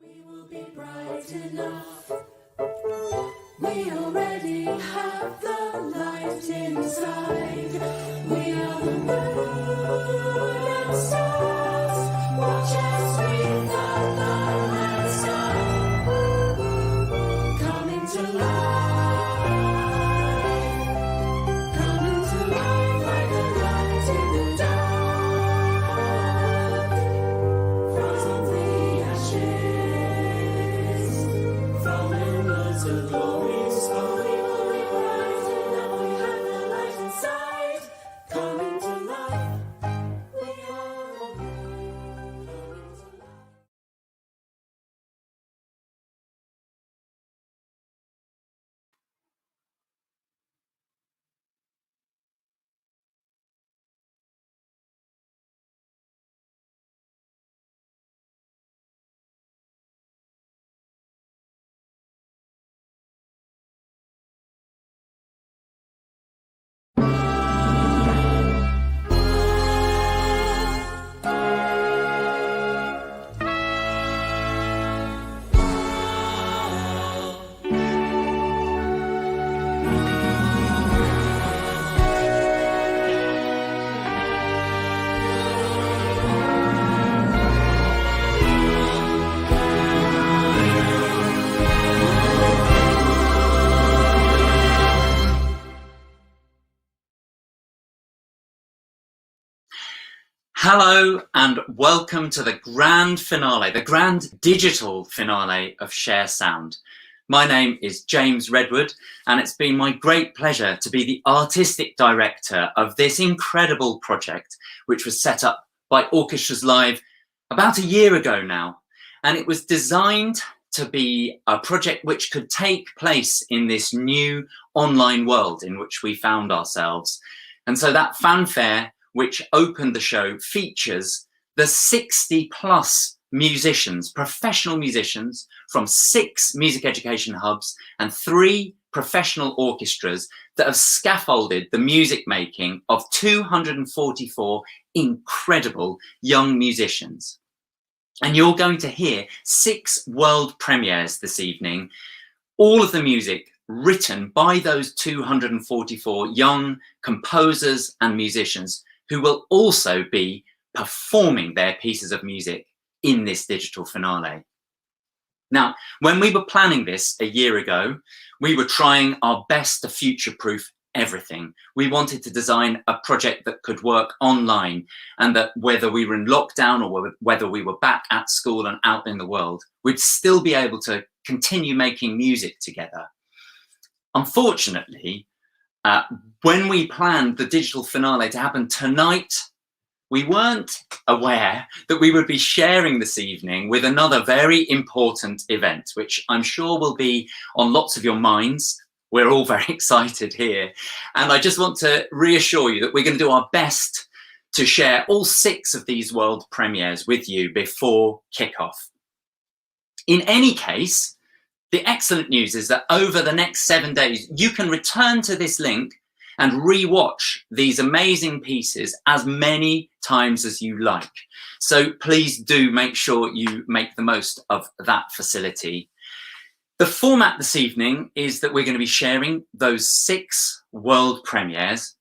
We will be bright enough. We already have the light inside. We are the moon and stars. Watch as we fill the night sky. Coming to life. Coming to life like a light in the dark. From the ashes. From embers to glory. Hello and welcome to the grand finale, the grand digital finale of Share Sound. My name is James Redwood and it's been my great pleasure to be the artistic director of this incredible project, which was set up by Orchestras Live about a year ago now. And it was designed to be a project which could take place in this new online world in which we found ourselves. And so that fanfare which opened the show features the 60 plus musicians, professional musicians from 6 music education hubs and 3 professional orchestras that have scaffolded the music making of 244 incredible young musicians. And you're going to hear 6 world premieres this evening, all of the music written by those 244 young composers and musicians who will also be performing their pieces of music in this digital finale. Now, when we were planning this a year ago, we were trying our best to future-proof everything. We wanted to design a project that could work online and that whether we were in lockdown or whether we were back at school and out in the world, we'd still be able to continue making music together. Unfortunately, when we planned the digital finale to happen tonight, we weren't aware that we would be sharing this evening with another very important event, which I'm sure will be on lots of your minds. We're all very excited here. And I just want to reassure you that we're going to do our best to share all 6 of these world premieres with you before kickoff. In any case, the excellent news is that over the next 7 days, you can return to this link and re-watch these amazing pieces as many times as you like. So please do make sure you make the most of that facility. The format this evening is that we're going to be sharing those 6 world premieres,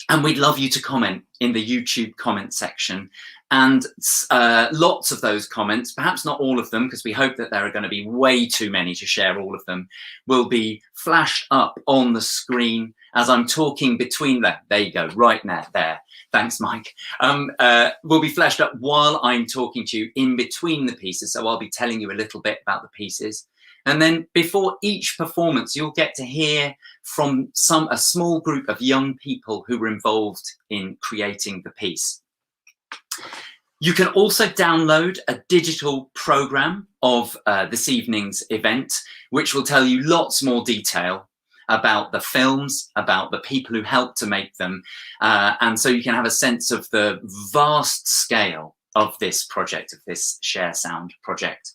and we'd love you to comment in the YouTube comment section. And lots of those comments, perhaps not all of them, because we hope that there are going to be way too many to share all of them, will be flashed up on the screen as I'm talking between them. There you go, right now, there. Thanks, Mike. Will be flashed up while I'm talking to you in between the pieces. So I'll be telling you a little bit about the pieces. And then before each performance, you'll get to hear from a small group of young people who were involved in creating the piece. You can also download a digital program of this evening's event, which will tell you lots more detail about the films, about the people who helped to make them. And so you can have a sense of the vast scale of this project, of this Share Sound project.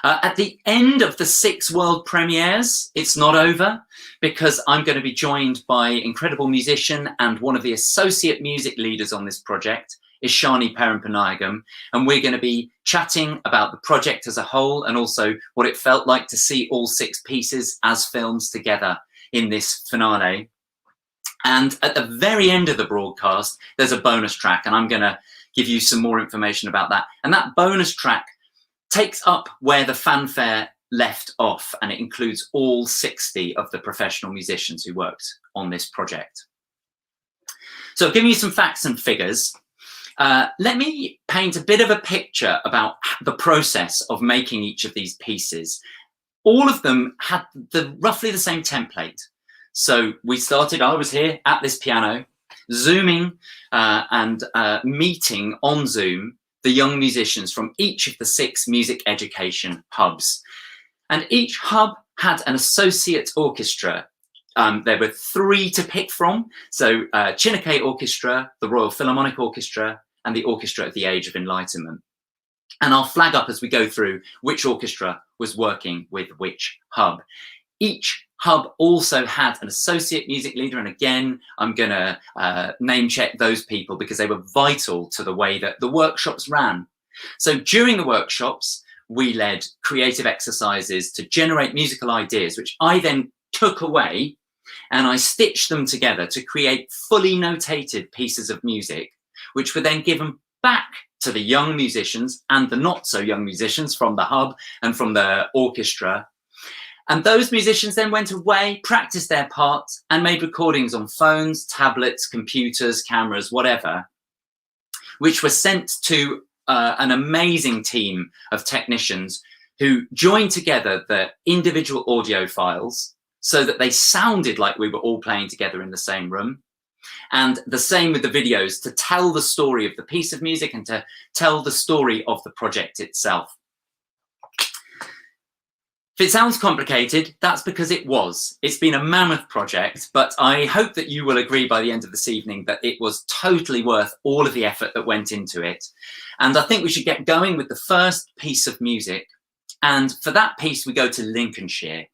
At the end of the 6 world premieres, it's not over, because I'm going to be joined by incredible musician and one of the associate music leaders on this project. Ishani Perampanayagam, and we're going to be chatting about the project as a whole and also what it felt like to see all 6 pieces as films together in this finale. And at the very end of the broadcast, there's a bonus track, and I'm going to give you some more information about that. And that bonus track takes up where the fanfare left off, and it includes all 60 of the professional musicians who worked on this project. So giving you some facts and figures, let me paint a bit of a picture about the process of making each of these pieces. All of them had roughly the same template. So we started, I was here at this piano, Zooming and meeting on Zoom the young musicians from each of the 6 music education hubs. And each hub had an associate orchestra. There were 3 to pick from. So Chineke Orchestra, the Royal Philharmonic Orchestra, and the Orchestra of the Age of Enlightenment. And I'll flag up as we go through which orchestra was working with which hub. Each hub also had an associate music leader, and again, I'm going to name check those people because they were vital to the way that the workshops ran. So during the workshops, we led creative exercises to generate musical ideas, which I then took away and I stitched them together to create fully notated pieces of music, which were then given back to the young musicians and the not so young musicians from the hub and from the orchestra. And those musicians then went away, practiced their parts, and made recordings on phones, tablets, computers, cameras, whatever, which were sent to an amazing team of technicians who joined together the individual audio files so that they sounded like we were all playing together in the same room. And the same with the videos, to tell the story of the piece of music and to tell the story of the project itself. If it sounds complicated, that's because it was. It's been a mammoth project, but I hope that you will agree by the end of this evening that it was totally worth all of the effort that went into it. And I think we should get going with the first piece of music. And for that piece, we go to Lincolnshire.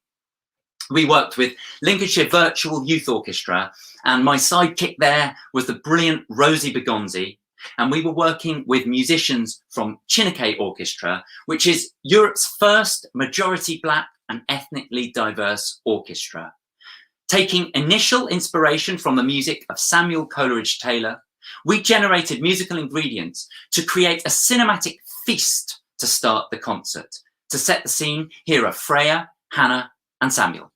We worked with Lincolnshire Virtual Youth Orchestra, and my sidekick there was the brilliant Rosie Begonzi. And we were working with musicians from Chineke Orchestra, which is Europe's first majority Black and ethnically diverse orchestra. Taking initial inspiration from the music of Samuel Coleridge-Taylor, we generated musical ingredients to create a cinematic feast to start the concert. To set the scene, here are Freya, Hannah, and Samuel.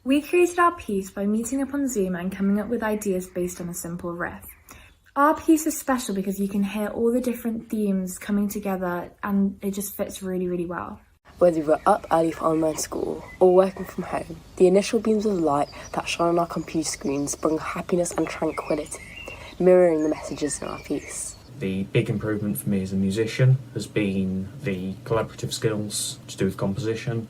We created our piece by meeting up on Zoom and coming up with ideas based on a simple riff. Our piece is special because you can hear all the different themes coming together and it just fits really, really well. Whether we're up early for online school or working from home, the initial beams of light that shine on our computer screens bring happiness and tranquility, mirroring the messages in our piece. The big improvement for me as a musician has been the collaborative skills to do with composition,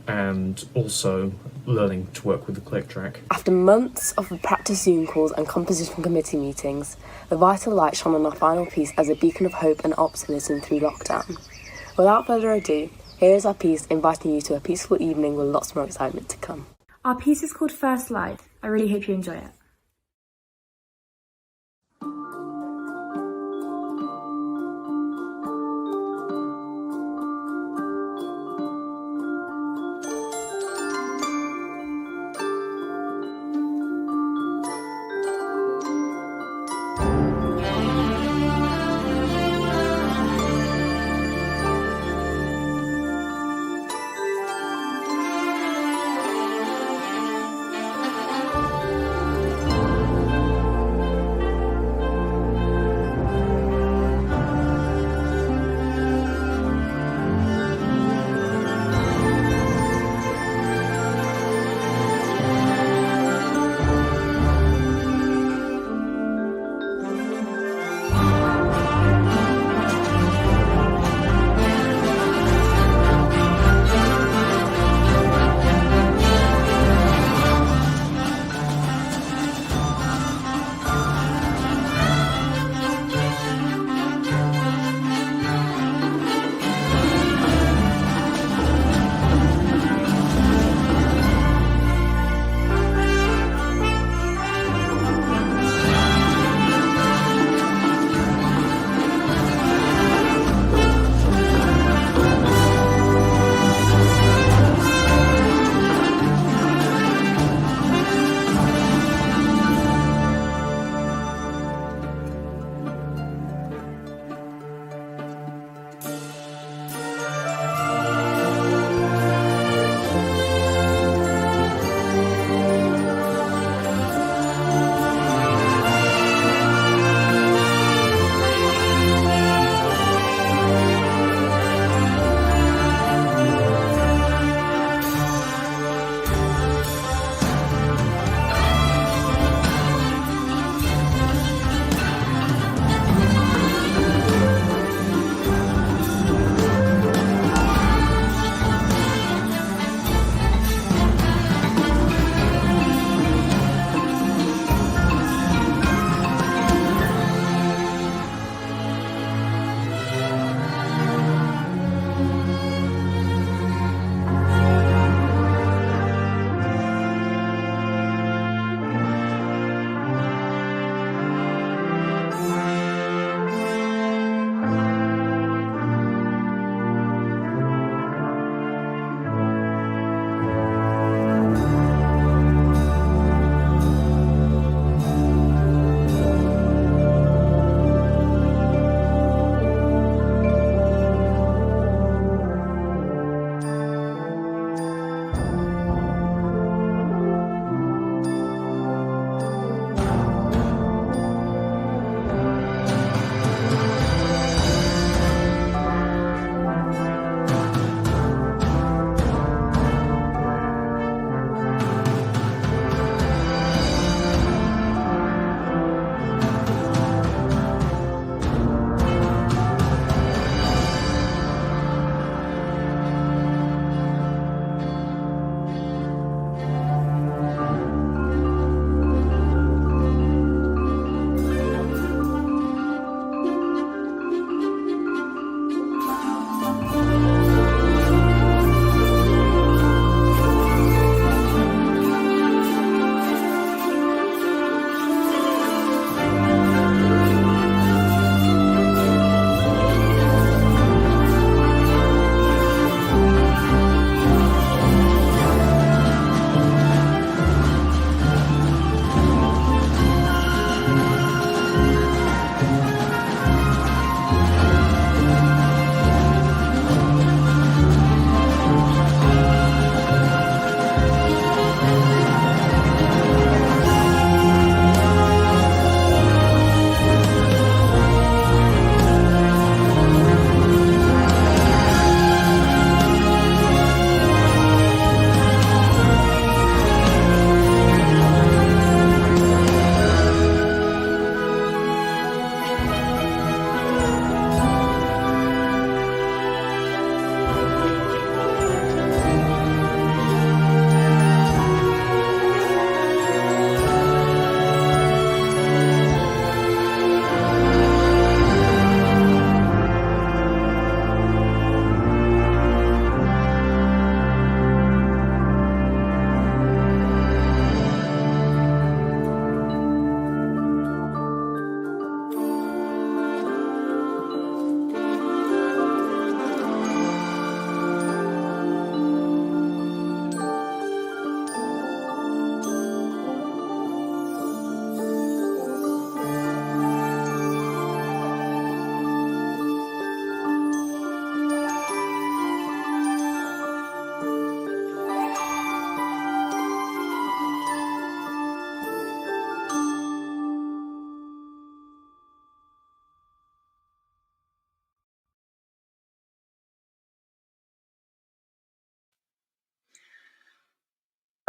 and also learning to work with the click track. After months of practice Zoom calls and composition committee meetings, the vital light shone on our final piece as a beacon of hope and optimism through lockdown. Without further ado, here is our piece inviting you to a peaceful evening with lots more excitement to come. Our piece is called First Light. I really hope you enjoy it.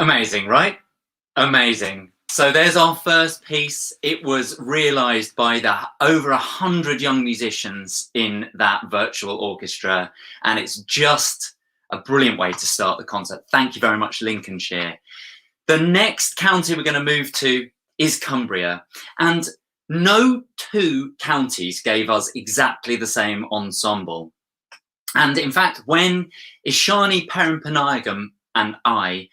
Amazing, right? Amazing. So there's our first piece. It was realised by the over 100 young musicians in that virtual orchestra, and it's just a brilliant way to start the concert. Thank you very much, Lincolnshire. The next county we're going to move to is Cumbria, and no two counties gave us exactly the same ensemble. And in fact, when Ishani Perimpanayagam and I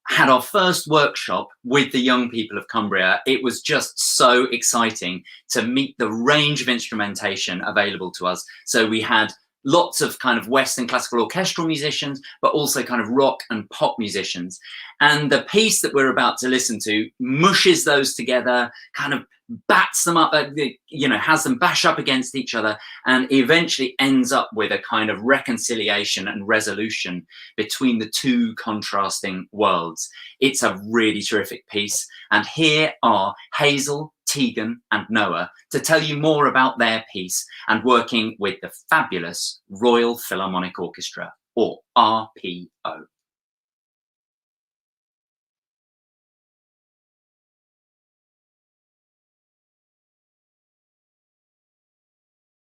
had our first workshop with the young people of Cumbria, it was just so exciting to meet the range of instrumentation available to us. So we had lots of kind of Western classical orchestral musicians, but also kind of rock and pop musicians. And the piece that we're about to listen to mushes those together, kind of bats them up, has them bash up against each other, and eventually ends up with a kind of reconciliation and resolution between the two contrasting worlds. It's a really terrific piece. And here are Hazel, Tegan and Noah to tell you more about their piece and working with the fabulous Royal Philharmonic Orchestra, or RPO.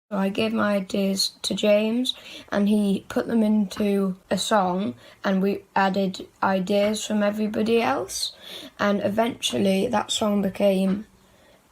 I gave my ideas to James and he put them into a song, and we added ideas from everybody else, and eventually that song became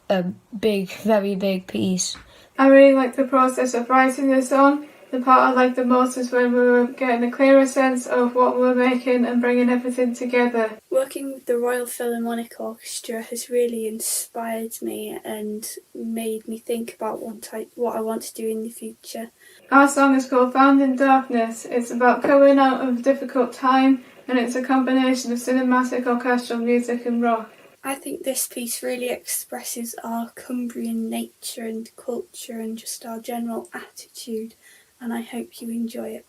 a big, very big piece. I really liked the process of writing the song. The part I liked the most is when we were getting a clearer sense of what we were making and bringing everything together. Working with the Royal Philharmonic Orchestra has really inspired me and made me think about what I want to do in the future. Our song is called Found in Darkness. It's about coming out of a difficult time, and it's a combination of cinematic, orchestral music and rock. I think this piece really expresses our Cumbrian nature and culture and just our general attitude, and I hope you enjoy it.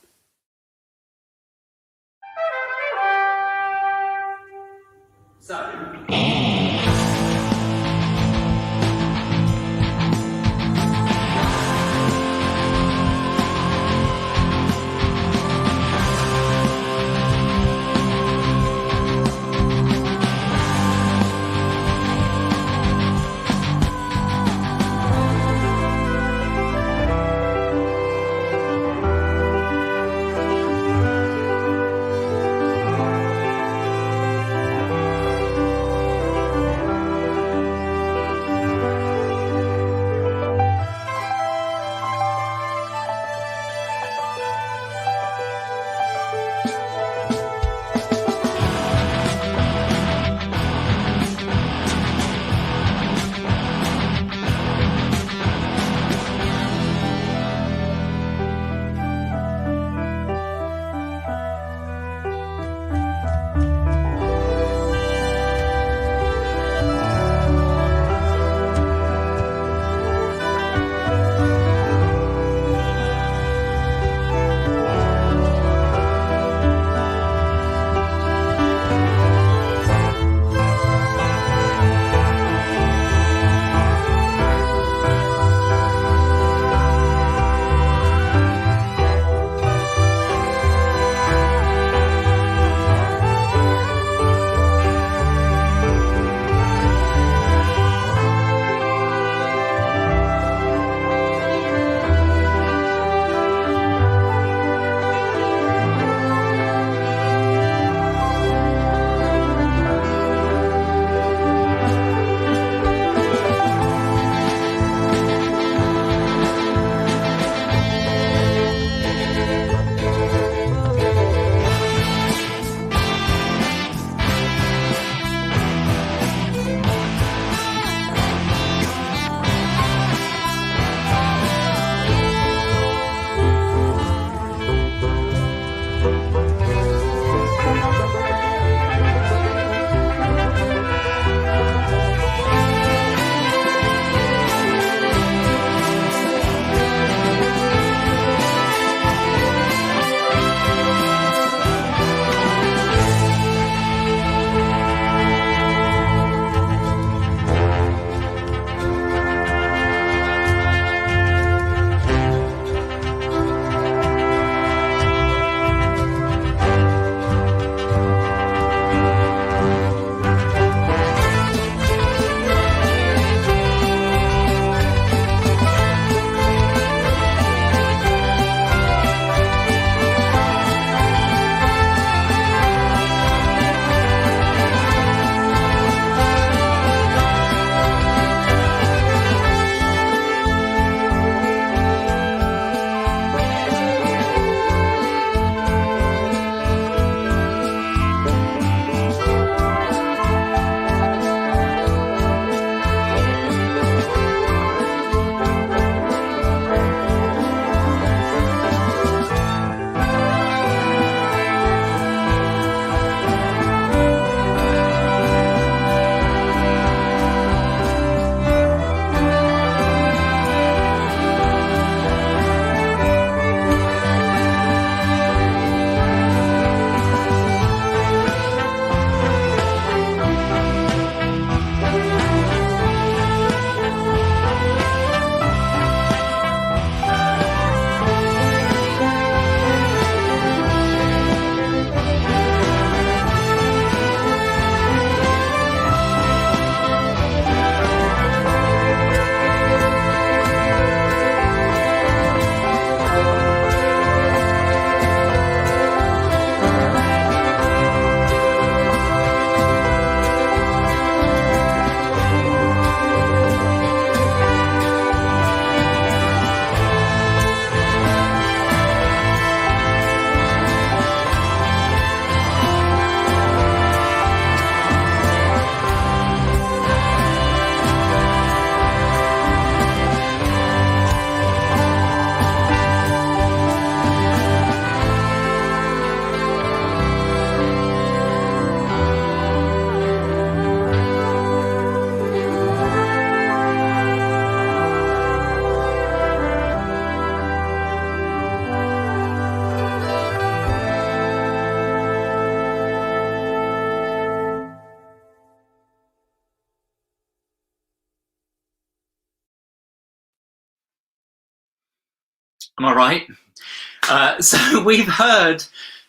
Am I right? So we've heard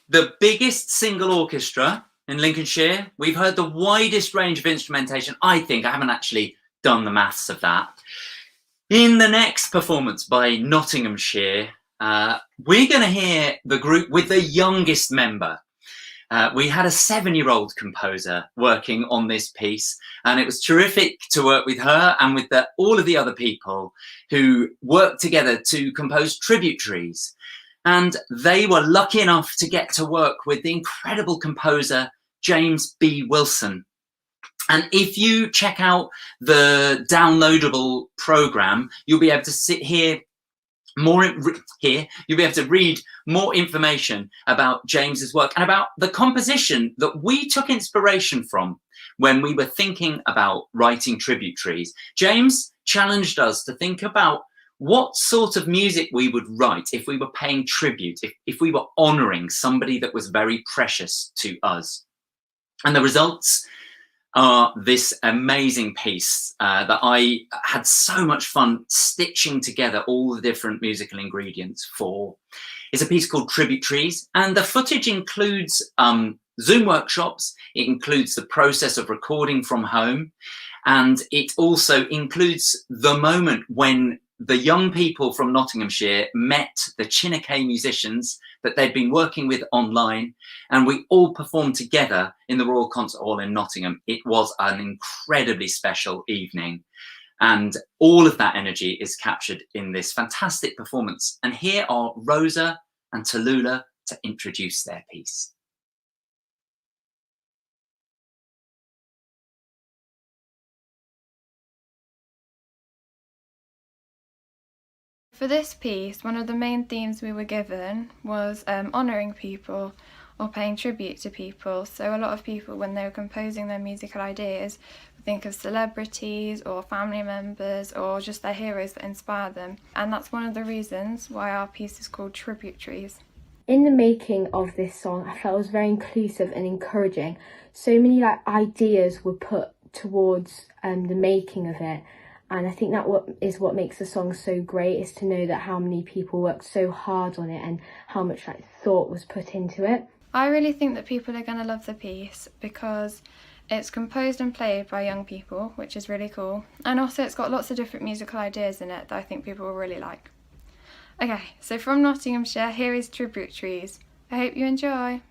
the biggest single orchestra in Lincolnshire. We've heard the widest range of instrumentation. I think, I haven't actually done the maths of that. In the next performance by Nottinghamshire, we're going to hear the group with the youngest member. We had a 7-year-old composer working on this piece, and it was terrific to work with her and with all of the other people who worked together to compose tributaries. And they were lucky enough to get to work with the incredible composer James B. Wilson. And if you check out the downloadable program, you'll be able to you'll be able to read more information about James's work and about the composition that we took inspiration from when we were thinking about writing tributaries. James challenged us to think about what sort of music we would write if we were paying tribute, if we were honoring somebody that was very precious to us. And the results are this amazing piece that I had so much fun stitching together all the different musical ingredients for. It's a piece called Tributaries, and the footage includes Zoom workshops, it includes the process of recording from home, and it also includes the moment when the young people from Nottinghamshire met the Chineke musicians that they'd been working with online, and we all performed together in the Royal Concert Hall in Nottingham. It was an incredibly special evening, and all of that energy is captured in this fantastic performance. And here are Rosa and Tallulah to introduce their piece. For this piece, one of the main themes we were given was honouring people or paying tribute to people. So a lot of people, when they were composing their musical ideas, would think of celebrities or family members or just their heroes that inspire them. And that's one of the reasons why our piece is called Tributaries. In the making of this song, I felt it was very inclusive and encouraging. So many ideas were put towards the making of it. And I think that what makes the song so great is to know that how many people worked so hard on it and how much thought was put into it. I really think that people are going to love the piece because it's composed and played by young people, which is really cool. And also it's got lots of different musical ideas in it that I think people will really like. Okay, so from Nottinghamshire, here is Tributaries. I hope you enjoy.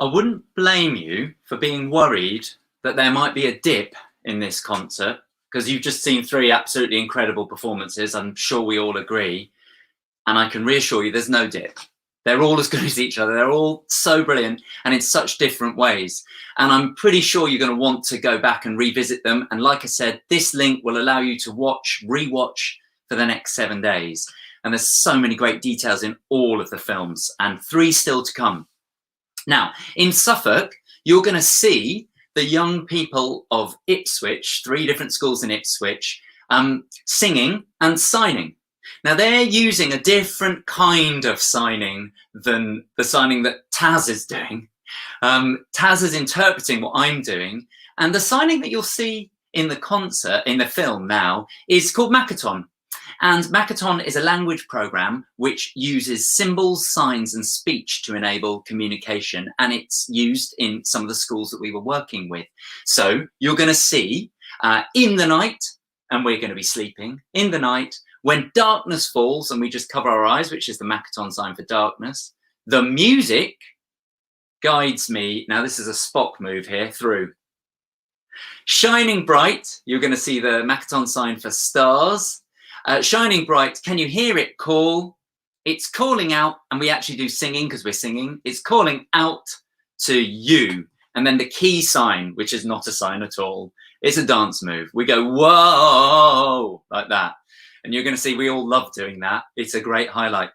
I wouldn't blame you for being worried that there might be a dip in this concert, because you've just seen 3 absolutely incredible performances. I'm sure we all agree. And I can reassure you there's no dip. They're all as good as each other. They're all so brilliant and in such different ways. And I'm pretty sure you're going to want to go back and revisit them. And like I said, this link will allow you to rewatch for the next 7 days. And there's so many great details in all of the films, and 3 still to come. Now, in Suffolk, you're going to see the young people of Ipswich, 3 different schools in Ipswich, singing and signing. Now, they're using a different kind of signing than the signing that Taz is doing. Taz is interpreting what I'm doing, and the signing that you'll see in the concert, in the film now, is called Makaton. And Makaton is a language program which uses symbols, signs, and speech to enable communication, and it's used in some of the schools that we were working with. So you're going to see in the night, and we're going to be sleeping, in the night, when darkness falls and we just cover our eyes, which is the Makaton sign for darkness, the music guides me. Now, this is a Spock move here, through. Shining bright, you're going to see the Makaton sign for stars. Shining bright, can you hear it call? It's calling out, and we actually do singing because we're singing. It's calling out to you. And then the key sign, which is not a sign at all, it's a dance move. We go, whoa, like that. And you're going to see we all love doing that. It's a great highlight.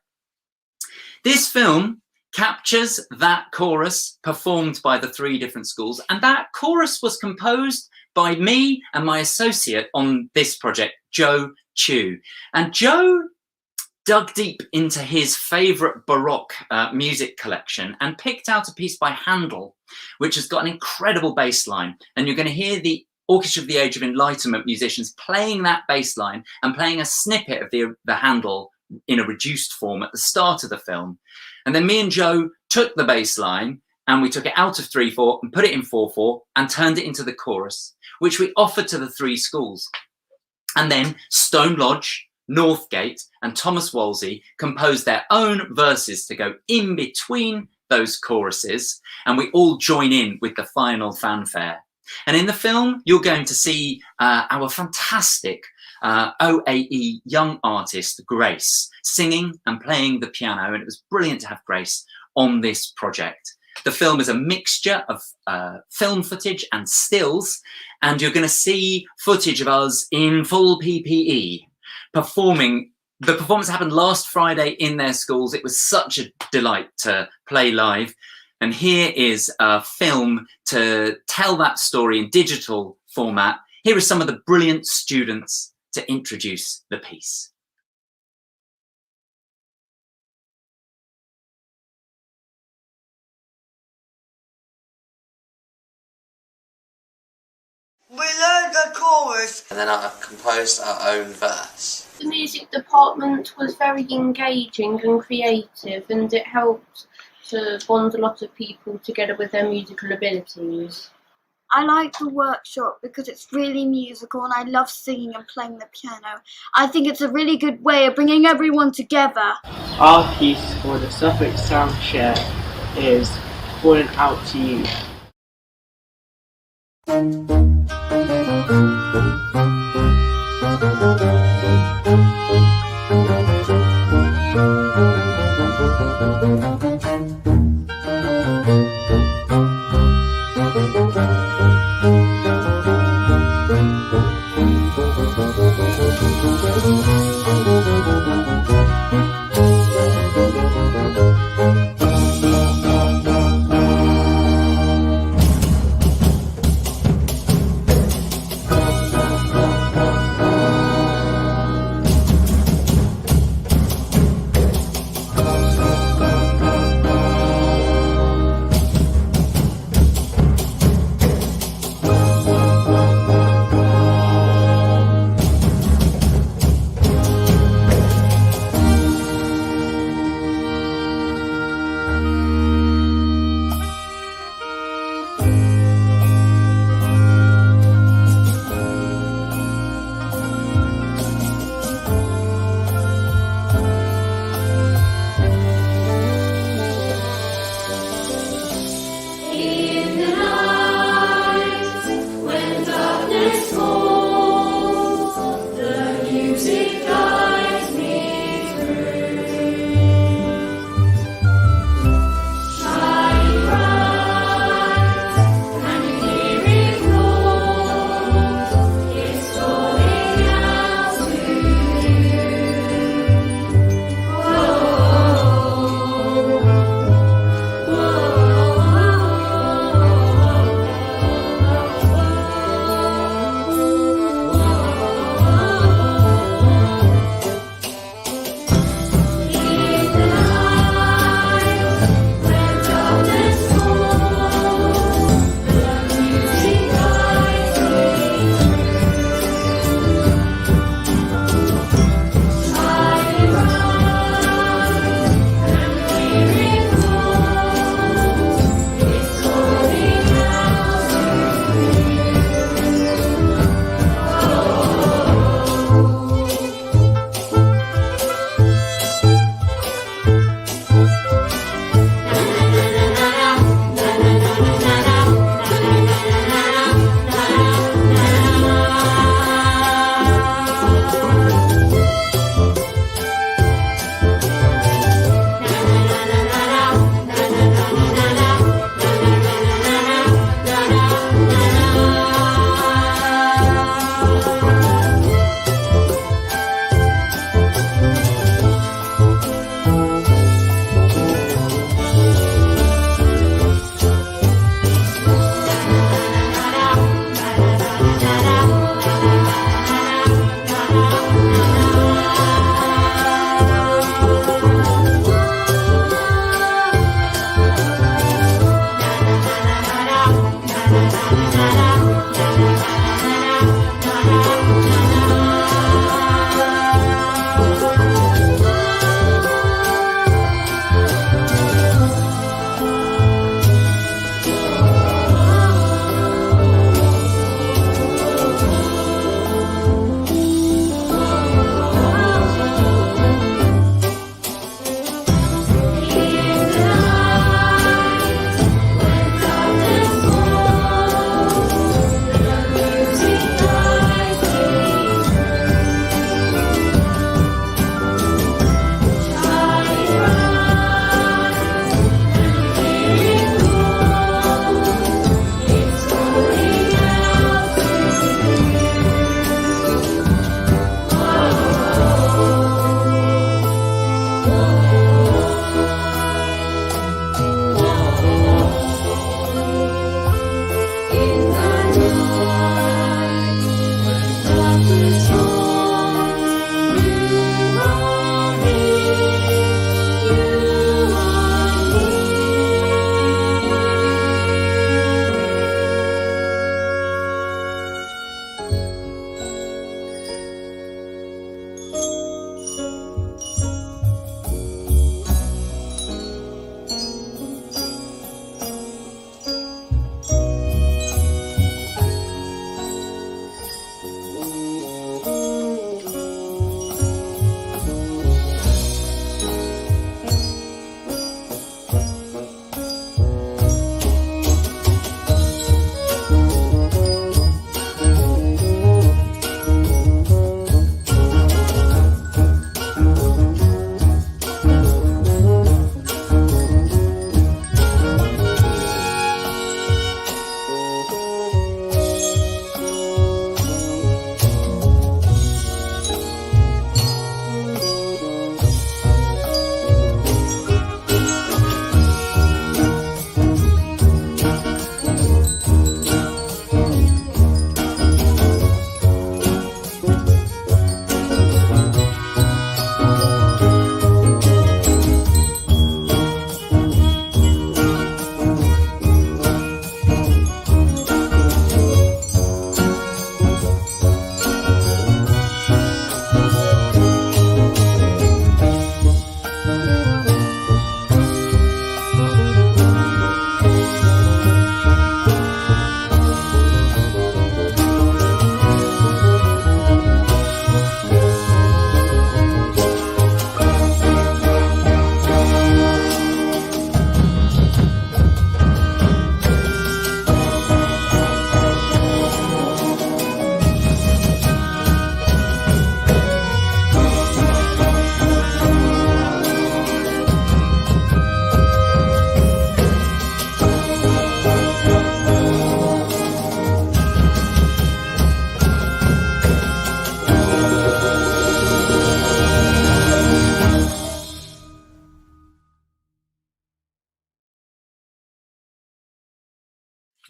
This film captures that chorus performed by the 3 different schools. And that chorus was composed by me and my associate on this project, Joe Chu. And Joe dug deep into his favourite Baroque music collection and picked out a piece by Handel, which has got an incredible bass line. And you're going to hear the Orchestra of the Age of Enlightenment musicians playing that bass line and playing a snippet of the Handel in a reduced form at the start of the film. And then me and Joe took the bass line and we took it out of 3/4 and put it in 4/4 and turned it into the chorus, which we offered to the 3 schools. And then Stone Lodge, Northgate and Thomas Wolsey composed their own verses to go in between those choruses, and we all join in with the final fanfare. And in the film, you're going to see our fantastic OAE young artist, Grace, singing and playing the piano. And it was brilliant to have Grace on this project. The film is a mixture of film footage and stills. And you're going to see footage of us in full PPE performing. The performance happened last Friday in their schools. It was such a delight to play live. And here is a film to tell that story in digital format. Here are some of the brilliant students to introduce the piece. We learned the chorus and then I composed our own verse. The music department was very engaging and creative, and it helped to bond a lot of people together with their musical abilities. I like the workshop because it's really musical and I love singing and playing the piano. I think it's a really good way of bringing everyone together. Our piece for the Suffolk Sound Share is Calling Out to You.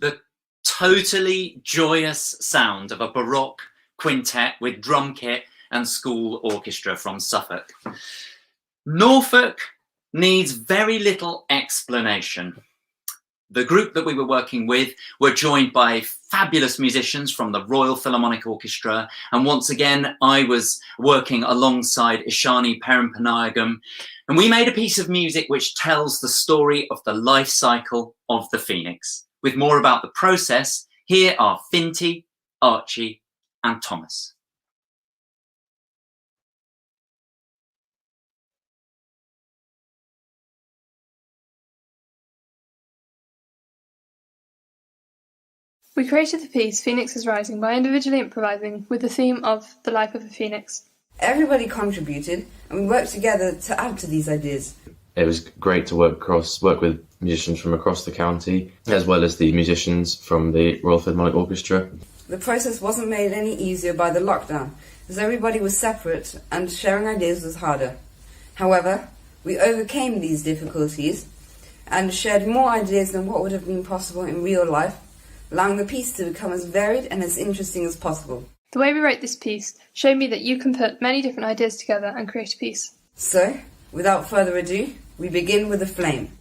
the totally joyous sound of a Baroque quintet with drum kit and school orchestra from Suffolk. Norfolk needs very little explanation. The group that we were working with were joined by fabulous musicians from the Royal Philharmonic Orchestra, and once again I was working alongside Ishani Perampanayagam, and we made a piece of music which tells the story of the life cycle of the phoenix. With more about the process, here are Finty, Archie and Thomas. We created the piece Phoenix is Rising by individually improvising with the theme of the life of a phoenix. Everybody contributed and we worked together to add to these ideas. It was great to work with musicians from across the county, as well as the musicians from the Royal Philharmonic Orchestra. The process wasn't made any easier by the lockdown, as everybody was separate and sharing ideas was harder. However, we overcame these difficulties and shared more ideas than what would have been possible in real life, allowing the piece to become as varied and as interesting as possible. The way we wrote this piece showed me that you can put many different ideas together and create a piece. So, without further ado, we begin with a flame.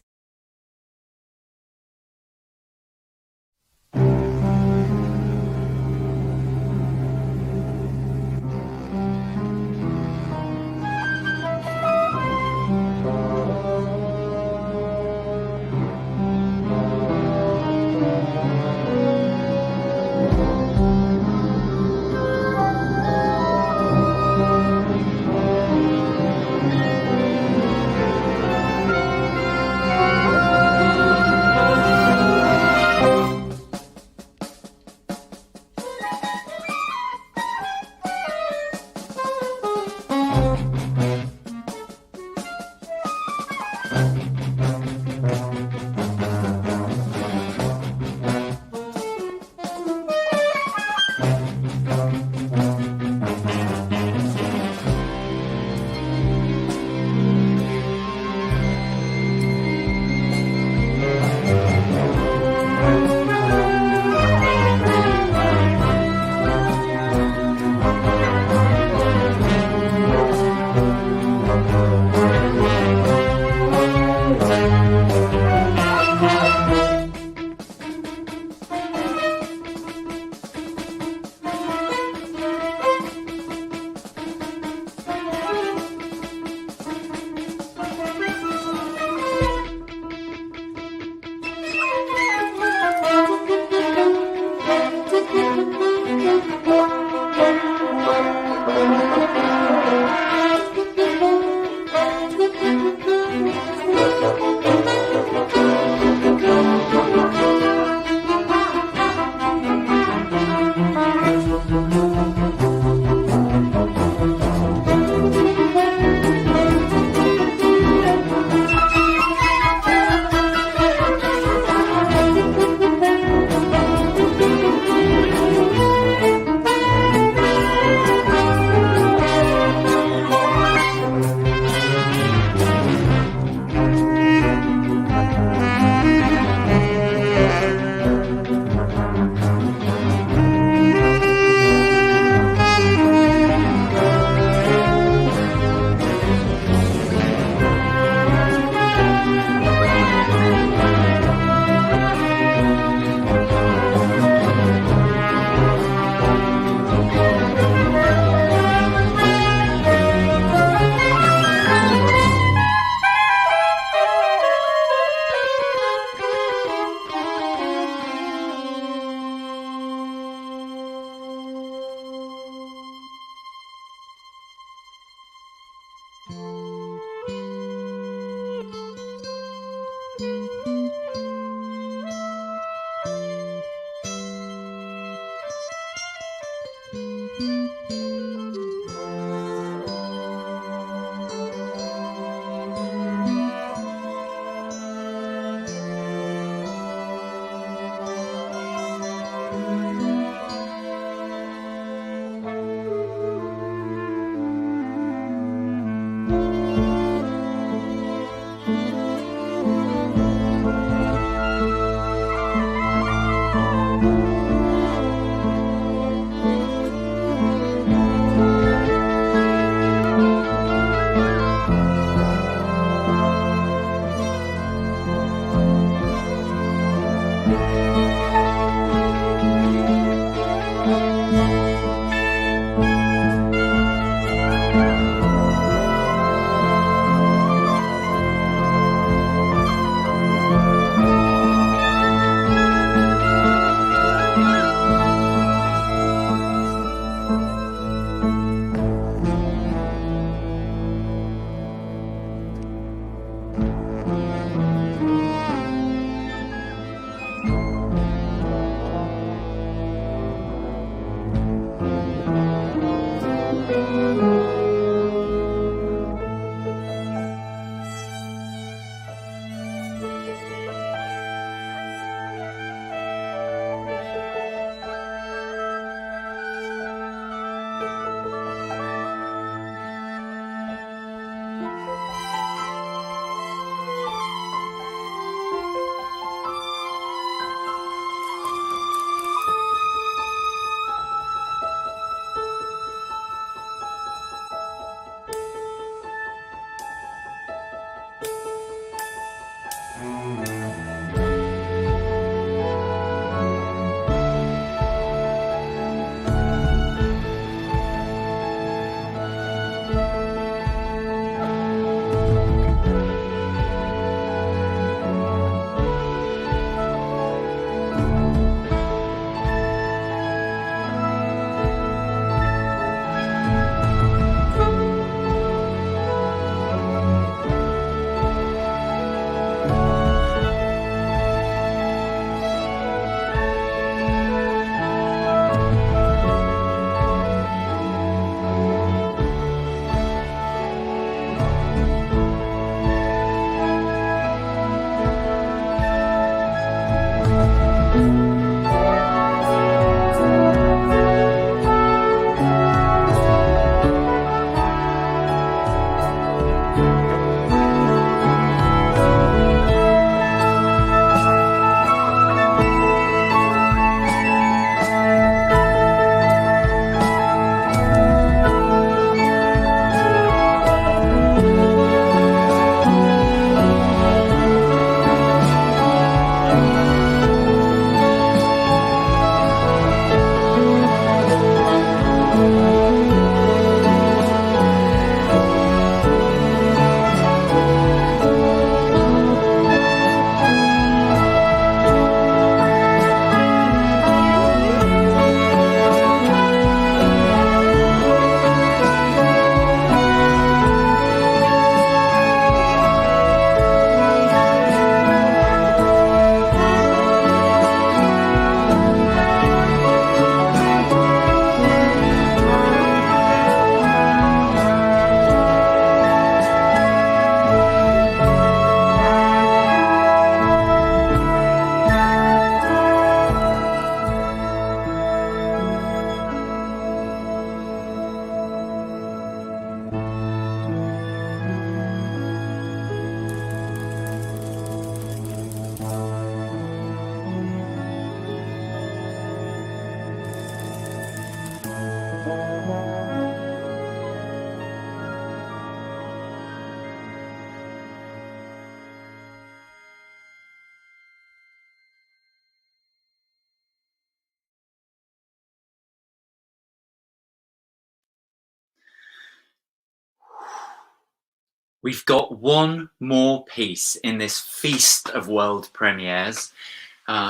We've got one more piece in this feast of world premieres.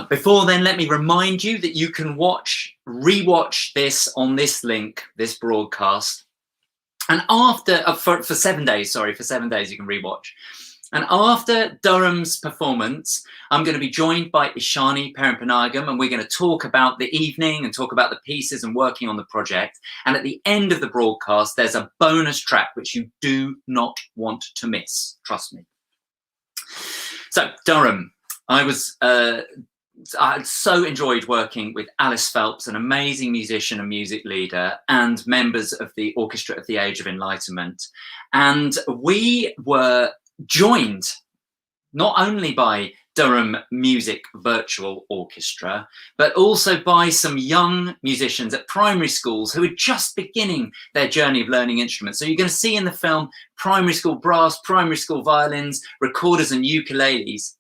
Before then, let me remind you that you can rewatch this on this link, this broadcast. And after, for 7 days, sorry, for 7 days you can rewatch. And after Durham's performance, I'm going to be joined by Ishani Peripanagam, and we're going to talk about the evening and talk about the pieces and working on the project. And at the end of the broadcast, there's a bonus track which you do not want to miss. Trust me. So, Durham, I so enjoyed working with Alice Phelps, an amazing musician and music leader, and members of the Orchestra of the Age of Enlightenment. And we were joined not only by Durham Music Virtual Orchestra, but also by some young musicians at primary schools who are just beginning their journey of learning instruments. So you're going to see in the film primary school brass, primary school violins, recorders and ukuleles.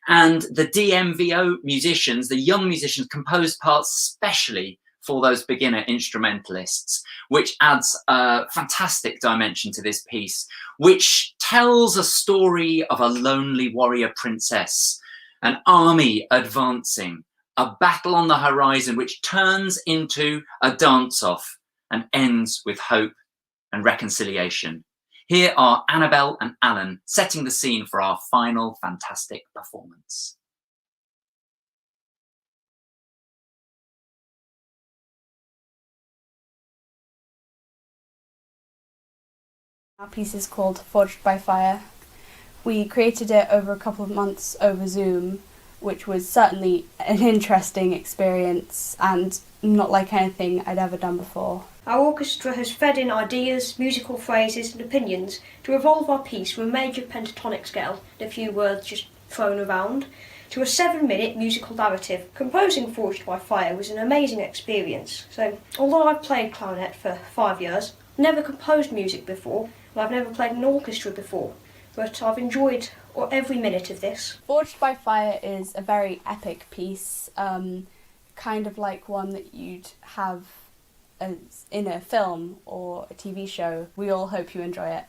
And the DMVO musicians, the young musicians, composed parts specially for those beginner instrumentalists, which adds a fantastic dimension to this piece, which tells a story of a lonely warrior princess, an army advancing, a battle on the horizon, which turns into a dance-off and ends with hope and reconciliation. Here are Annabelle and Alan setting the scene for our final fantastic performance. Our piece is called Forged by Fire. We created it over a couple of months over Zoom, which was certainly an interesting experience and not like anything I'd ever done before. Our orchestra has fed in ideas, musical phrases and opinions to evolve our piece from a major pentatonic scale, and a few words just thrown around, to a 7-minute musical narrative. Composing Forged by Fire was an amazing experience. So, although I've played clarinet for 5 years, I've never composed music before, and I've never played an orchestra before, but I've enjoyed every minute of this. Forged by Fire is a very epic piece, kind of like one that you'd have in a film or a TV show. We all hope you enjoy it.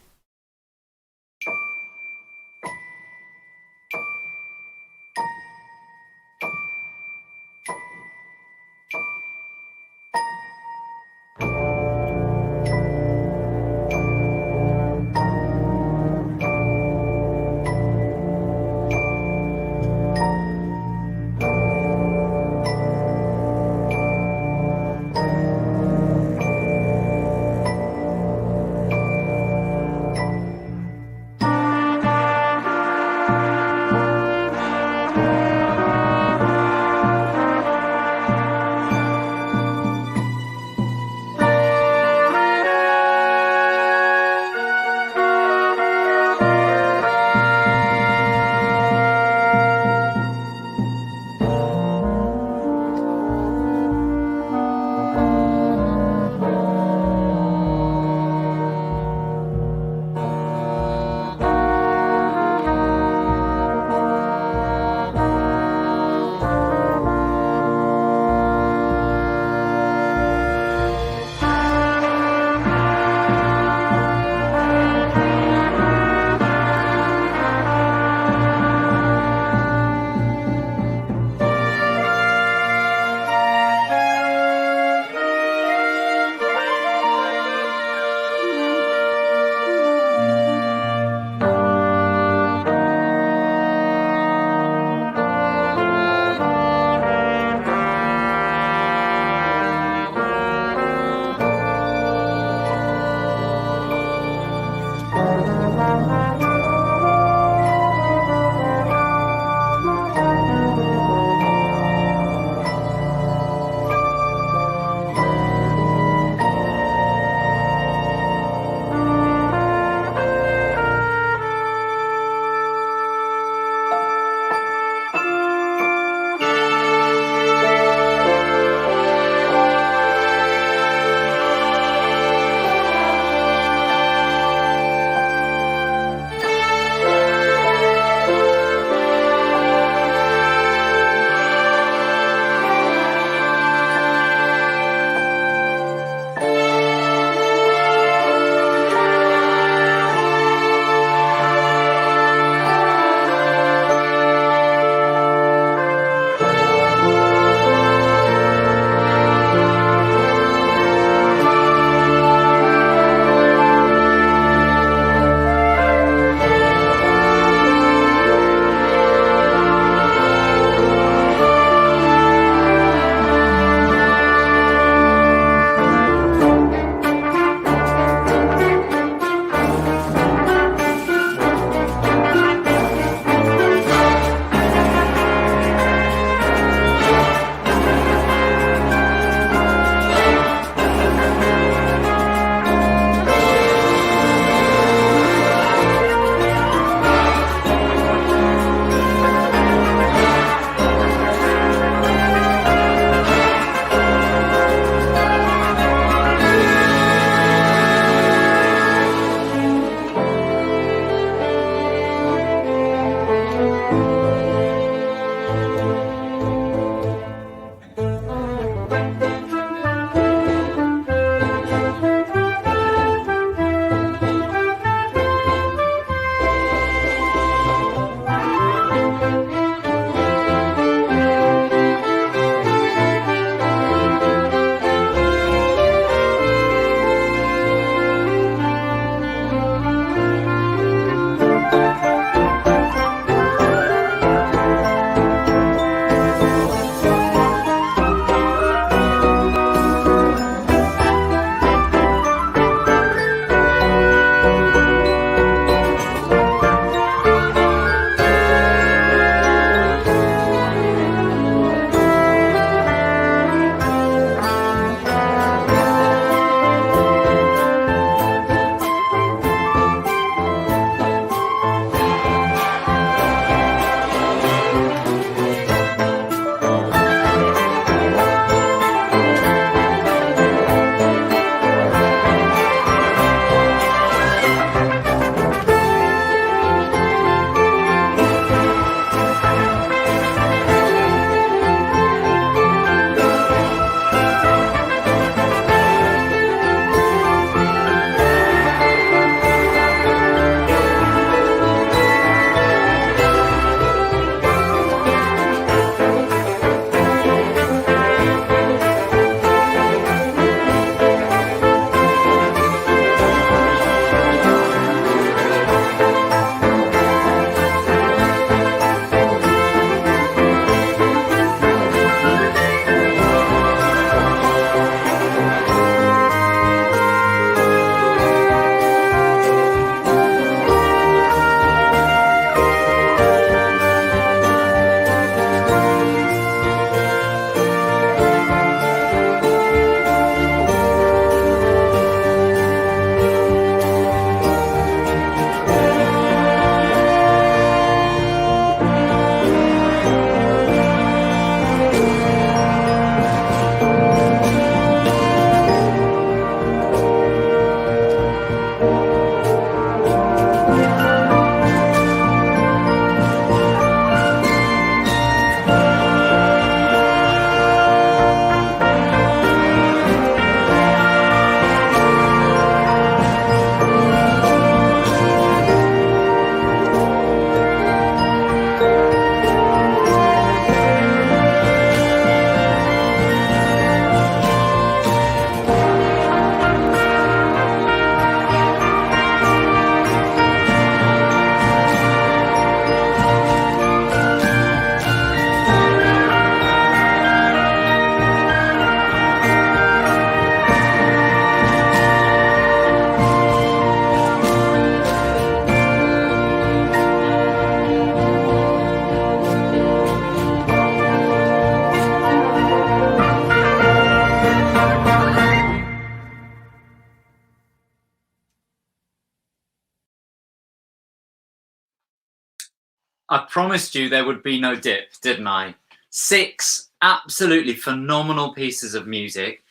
I promised you there would be no dip, didn't I? 6 absolutely phenomenal pieces of music,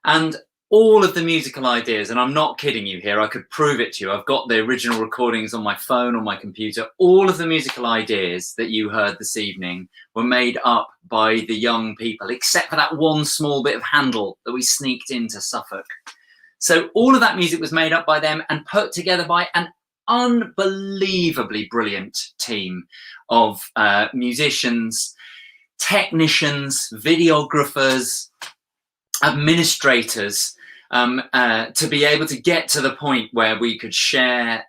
and all of the musical ideas, and I'm not kidding you here, I could prove it to you. I've got the original recordings on my phone, on my computer. All of the musical ideas that you heard this evening were made up by the young people, except for that one small bit of Handel that we sneaked into Suffolk. So all of that music was made up by them and put together by an unbelievably brilliant team of musicians, technicians, videographers, administrators, to be able to get to the point where we could share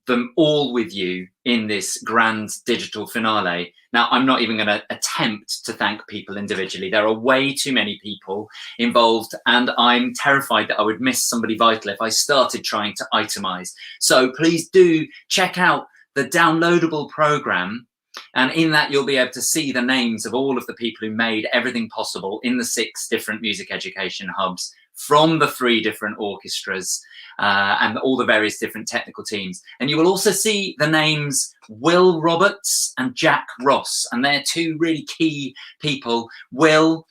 them all with you in this grand digital finale. Now, I'm not even going to attempt to thank people individually. There are way too many people involved, and I'm terrified that I would miss somebody vital if I started trying to itemize. So please do check out the downloadable program, and in that you'll be able to see the names of all of the people who made everything possible in the 6 different music education hubs from the 3 different orchestras and all the various different technical teams. And you will also see the names Will Roberts and Jack Ross, and they're 2 really key people. Will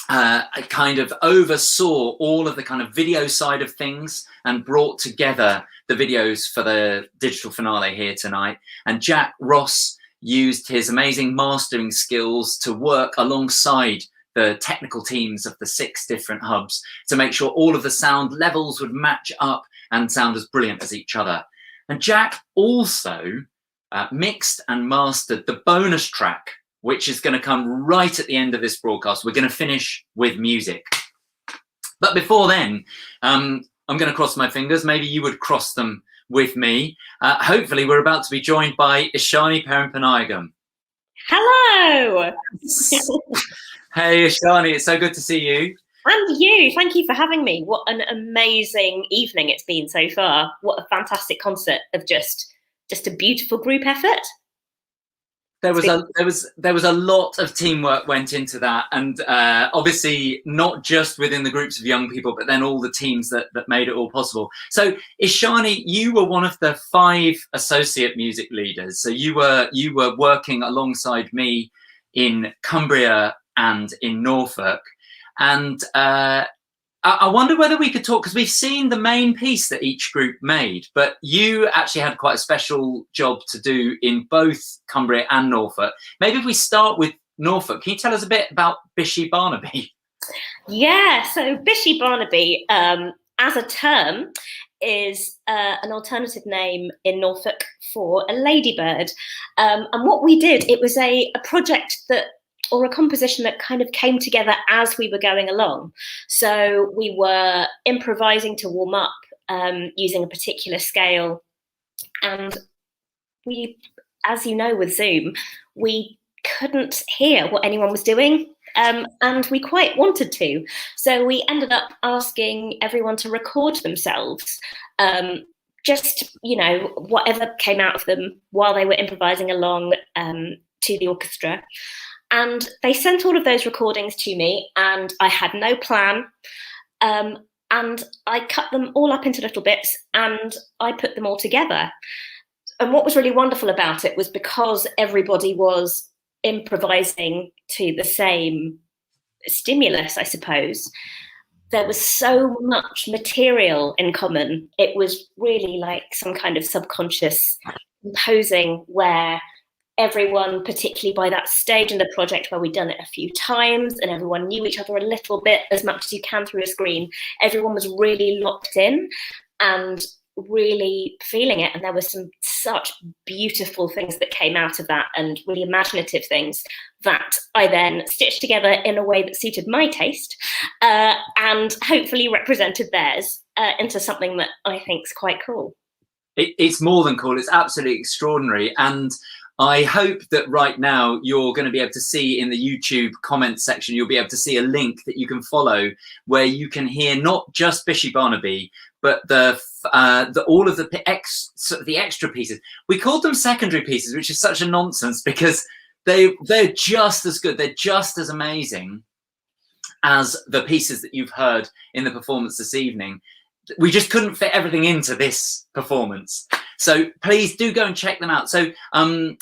kind of oversaw all of the kind of video side of things and brought together the videos for the digital finale here tonight. And Jack Ross used his amazing mastering skills to work alongside the technical teams of the 6 different hubs to make sure all of the sound levels would match up and sound as brilliant as each other. And Jack also mixed and mastered the bonus track, which is going to come right at the end of this broadcast. We're going to finish with music. But before then, I'm going to cross my fingers. Maybe you would cross them with me. Hopefully, we're about to be joined by Ishani Perimpanayagam. Hello! Hey, Ishani, it's so good to see you. And you, thank you for having me. What an amazing evening it's been so far. What a fantastic concert of just a beautiful group effort. There was a lot of teamwork went into that, and obviously not just within the groups of young people, but then all the teams that made it all possible. So Ishani, you were one of the 5 associate music leaders. So you were working alongside me in Cumbria and in Norfolk, and I wonder whether we could talk, because we've seen the main piece that each group made, but you actually had quite a special job to do in both Cumbria and Norfolk. Maybe if we start with Norfolk, can you tell us a bit about Bishy Barnaby? Yeah, so Bishy Barnaby, as a term, is an alternative name in Norfolk for a ladybird. And what we did, it was a project that, or a composition that kind of came together as we were going along. So we were improvising to warm up using a particular scale. And we, as you know with Zoom, we couldn't hear what anyone was doing. And we quite wanted to. So we ended up asking everyone to record themselves, just, you know, whatever came out of them while they were improvising along to the orchestra. And they sent all of those recordings to me, and I had no plan. And I cut them all up into little bits and I put them all together. And what was really wonderful about it was because everybody was improvising to the same stimulus, I suppose, there was so much material in common. It was really like some kind of subconscious composing where everyone, particularly by that stage in the project where we'd done it a few times and everyone knew each other a little bit, as much as you can through a screen, everyone was really locked in and really feeling it. And there were some such beautiful things that came out of that, and really imaginative things that I then stitched together in a way that suited my taste and hopefully represented theirs into something that I think is quite cool. It's more than cool. It's absolutely extraordinary. And I hope that right now you're going to be able to see in the YouTube comments section, you'll be able to see a link that you can follow where you can hear not just Bishy Barnaby, but all of the extra pieces. We called them secondary pieces, which is such a nonsense because they're just as good. They're just as amazing as the pieces that you've heard in the performance this evening. we just couldn't fit everything into this performance. So please do go and check them out. So in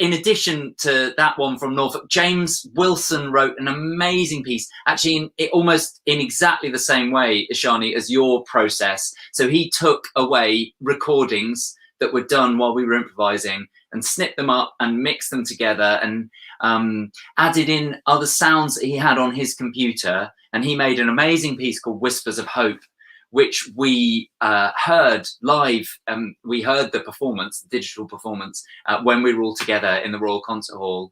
addition to that one from Norfolk, James Wilson wrote an amazing piece, actually almost in exactly the same way, Ishani, as your process. So he took away recordings that were done while we were improvising and snipped them up and mixed them together and added in other sounds that he had on his computer. And he made an amazing piece called Whispers of Hope, which we heard live. We heard the performance, the digital performance, when we were all together in the Royal Concert Hall.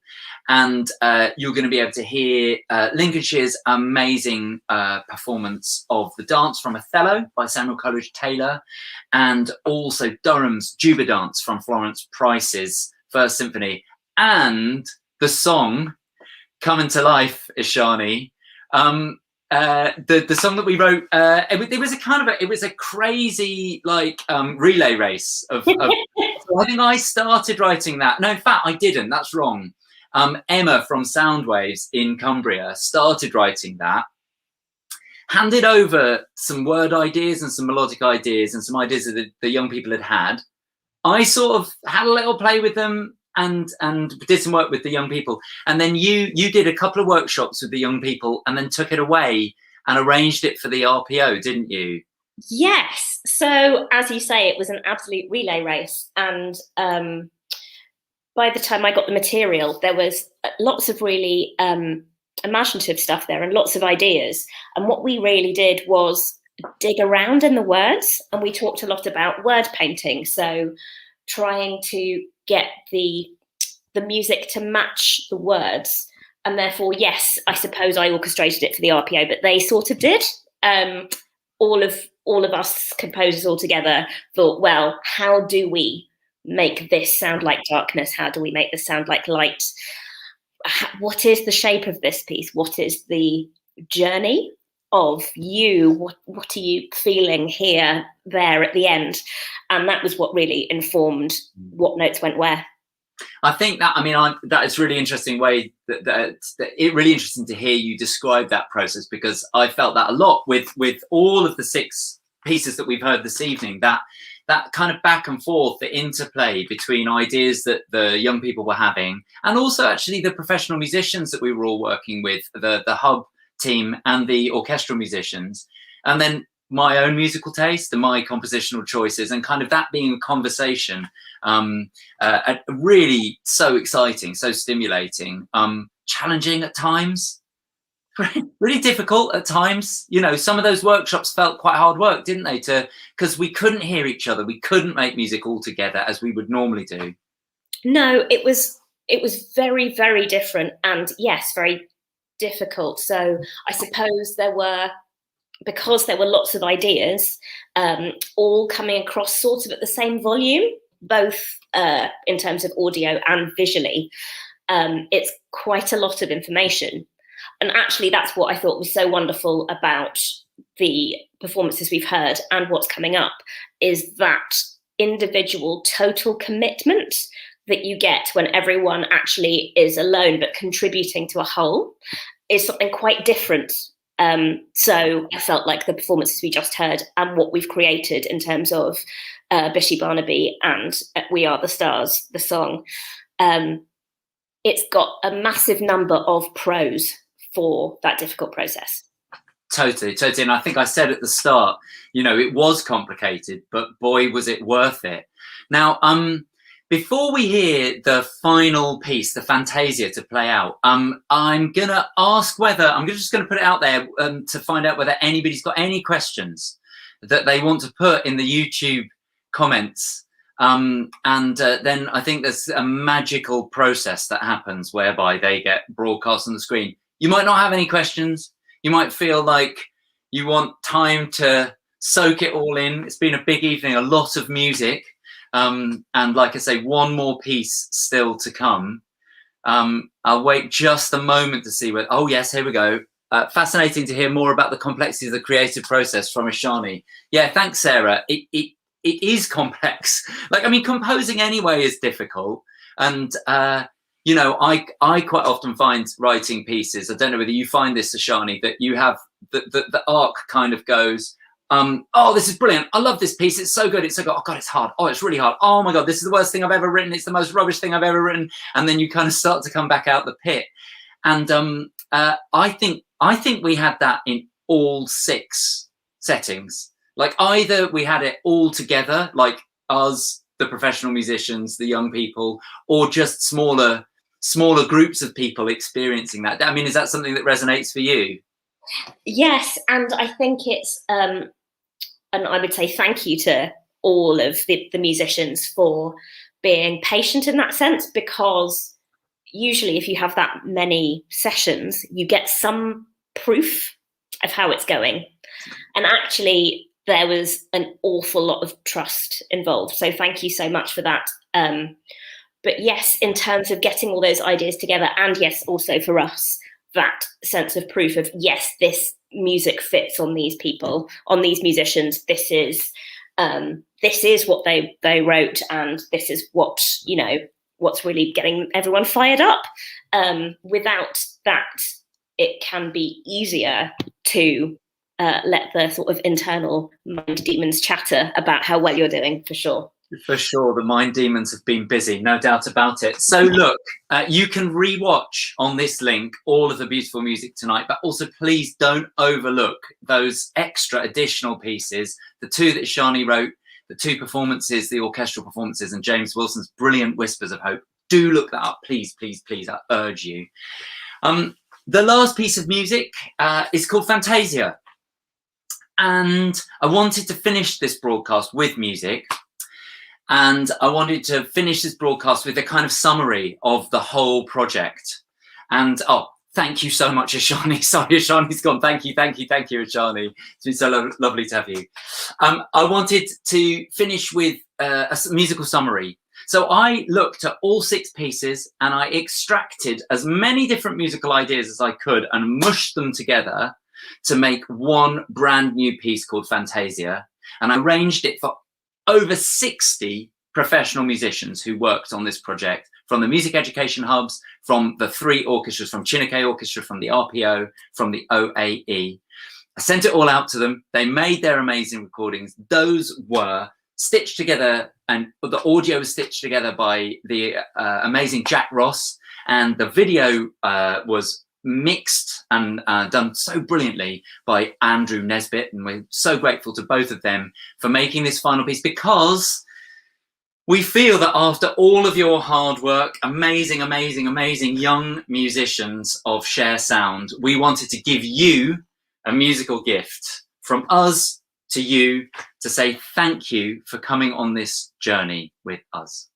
And you're going to be able to hear Lincolnshire's amazing performance of the dance from Othello by Samuel Coleridge-Taylor, and also Durham's Juba Dance from Florence Price's First Symphony, and the song Coming to Life, Ishani. The song that we wrote, it was a crazy relay race of so I think I started writing that. No, in fact, I didn't. That's wrong. Emma from Soundwaves in Cumbria started writing that, handed over some word ideas and some melodic ideas and some ideas that the young people had. I sort of had a little play with them and did some work with the young people. And then you did a couple of workshops with the young people and then took it away and arranged it for the RPO, didn't you? Yes. So as you say, it was an absolute relay race. And by the time I got the material, there was lots of really imaginative stuff there and lots of ideas. And what we really did was dig around in the words, and we talked a lot about word painting. So trying to get the music to match the words, and therefore, yes, I suppose I orchestrated it for the RPO, but they sort of did. All of us composers all together thought, well, how do we make this sound like darkness? How do we make this sound like light? What is the shape of this piece? What is the journey of you? What are you feeling here, there at the end? And that was what really informed what notes went where. I think that, that is really interesting way that it really interesting to hear you describe that process, because I felt that a lot with all of the 6 pieces that we've heard this evening, that kind of back and forth, the interplay between ideas that the young people were having, and also actually the professional musicians that we were all working with, the hub team and the orchestral musicians, and then my own musical taste and my compositional choices, and kind of that being a conversation, really so exciting, so stimulating, challenging at times, really difficult at times. Some of those workshops felt quite hard work, didn't they? Because we couldn't hear each other, we couldn't make music all together as we would normally do. No, it was very, very different, and yes, very difficult. So I suppose because there were lots of ideas, all coming across sort of at the same volume, both in terms of audio and visually. It's quite a lot of information. And actually, that's what I thought was so wonderful about the performances we've heard and what's coming up, is that individual total commitment that you get when everyone actually is alone but contributing to a whole is something quite different. So I felt like the performances we just heard and what we've created in terms of Bishop Barnaby and We Are the Stars, the song, it's got a massive number of pros for that difficult process. Totally. And I think I said at the start, it was complicated, but boy, was it worth it. Now, before we hear the final piece, the Fantasia, to play out, I'm going to ask I'm just going to put it out there to find out whether anybody's got any questions that they want to put in the YouTube comments. And then I think there's a magical process that happens whereby they get broadcast on the screen. You might not have any questions. You might feel like you want time to soak it all in. It's been a big evening, a lot of music. And like I say, one more piece still to come. I'll wait just a moment to see oh yes, here we go. Fascinating to hear more about the complexity of the creative process from Ishani. Yeah, thanks, Sarah. It is complex. Composing anyway is difficult. And, I quite often find writing pieces, I don't know whether you find this, Ishani, that you have the arc kind of goes, oh, this is brilliant. I love this piece. It's so good. It's so good. Oh God, it's hard. Oh, it's really hard. Oh my God, this is the worst thing I've ever written. It's the most rubbish thing I've ever written. And then you kind of start to come back out the pit. And I think we had that in all 6 settings. Like either we had it all together, like us, the professional musicians, the young people, or just smaller groups of people experiencing that. I mean, is that something that resonates for you? Yes, and I think it's, and I would say thank you to all of the musicians for being patient in that sense, because usually if you have that many sessions, you get some proof of how it's going. And actually, there was an awful lot of trust involved. So thank you so much for that. But yes, in terms of getting all those ideas together, and yes, also for us, that sense of proof of, yes, this music fits on these people, on these musicians. This is what they wrote, and this is what, you know, what's really getting everyone fired up. Without that, it can be easier to let the sort of internal mind demons chatter about how well you're doing, for sure. For sure, the mind demons have been busy, no doubt about it. So look, you can rewatch on this link all of the beautiful music tonight, but also please don't overlook those extra additional pieces, the 2 that Shani wrote, the 2 performances, the orchestral performances, and James Wilson's brilliant Whispers of Hope. Do look that up, please, please, please, I urge you. The last piece of music is called Fantasia. And I wanted to finish this broadcast with music. And I wanted to finish this broadcast with a kind of summary of the whole project. And thank you so much, Ashani. Sorry, Ashani's gone. Thank you, Ashani. It's been so lovely to have you. I wanted to finish with a musical summary. So I looked at all 6 pieces and I extracted as many different musical ideas as I could and mushed them together to make one brand new piece called Fantasia. And I arranged it for over 60 professional musicians who worked on this project, from the music education hubs, from the 3 orchestras, from Chineke Orchestra, from the RPO, from the OAE. I sent it all out to them. They made their amazing recordings. Those were stitched together, and the audio was stitched together by the amazing Jack Ross, and the video was mixed and done so brilliantly by Andrew Nesbitt, and we're so grateful to both of them for making this final piece, because we feel that after all of your hard work, amazing young musicians of Share Sound, we wanted to give you a musical gift from us to you, to say thank you for coming on this journey with us.